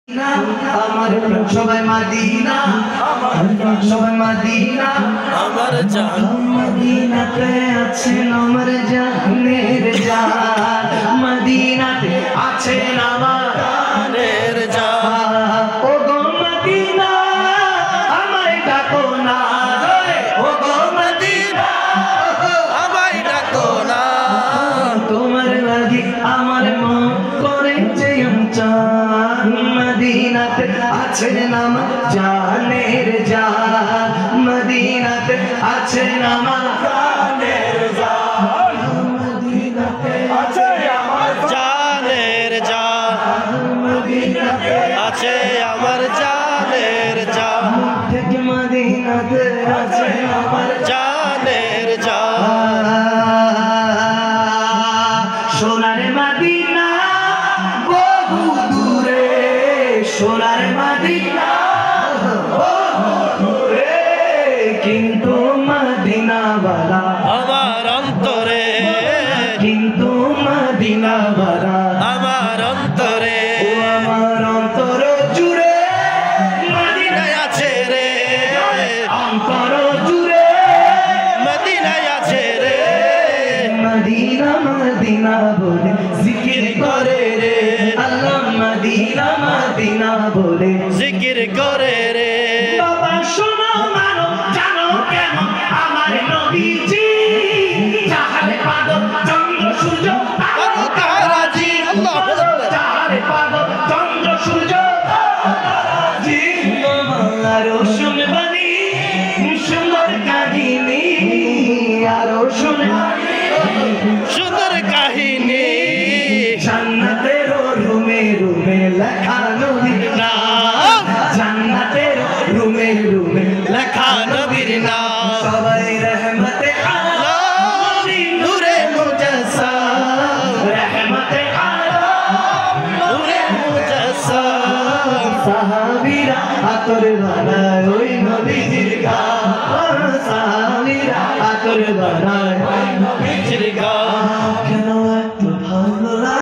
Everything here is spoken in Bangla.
আমার সবাই মদিনা, সবাই মদিনা, আমার জান মদিনাতে আছেন আমার জানের জান, মদিনাতে আছেন আমার জানের জান। ও গো মদিনা আমায় ডাকো না, ও গো মদিনা আমায় ডাকো না, তোমার লাগি আমার মন করেছে চান, মদিনাতে আছেন আমার জানের জান, মদিনাতে আছেন আমার জানের জান, মদিনাতে আছে আমার জানের জান, মদিনাতে আছে আমার জানের জান, থেকে মদিনাতে আছে আমার জানের জান। সোনার মদিনা বহু দূরে, সোনার মদিনা বহু দূরে, কিন্তু মদিনাওয়ালা আমার অন্তরে, কিন্তু মদিনাওয়ালা আমার অন্তরে ও আমার অন্তর জুড়ে মদিনা মদিনায় আছে রে, অন্তর জুড়ে মদিনায় আছে রে, মদিনা মদিনা বলে জিকির করে রে আল্লাহ, মদিনা মদিনা বলে জিকির করে রে। বাবা শোনো মানো জানো কেমন আমার নবীজি, যাহারে পাগল চন্দ্র সূর্য তারাজি, আল্লাহু আকবার। যাহারে পাগল চন্দ্র সূর্য তারাজি, আরো শুনবানি সুন্দর কাহিনী, আরো শুনবানি সুন্দর কাহিনী, জান্নাতের রুমে রুমে লেখা নবীর নাম, জান্নাতের রুমে রুমে লেখা নবীর নাম, সবাই রহমতে আলামিন নূরে মুজাসসাম, রহমতে আলামিন নূরে মুজাসসাম। সাহাবীরা আতর বানায় ওই নবীজির গান, সাহাবীরা আতর বানায়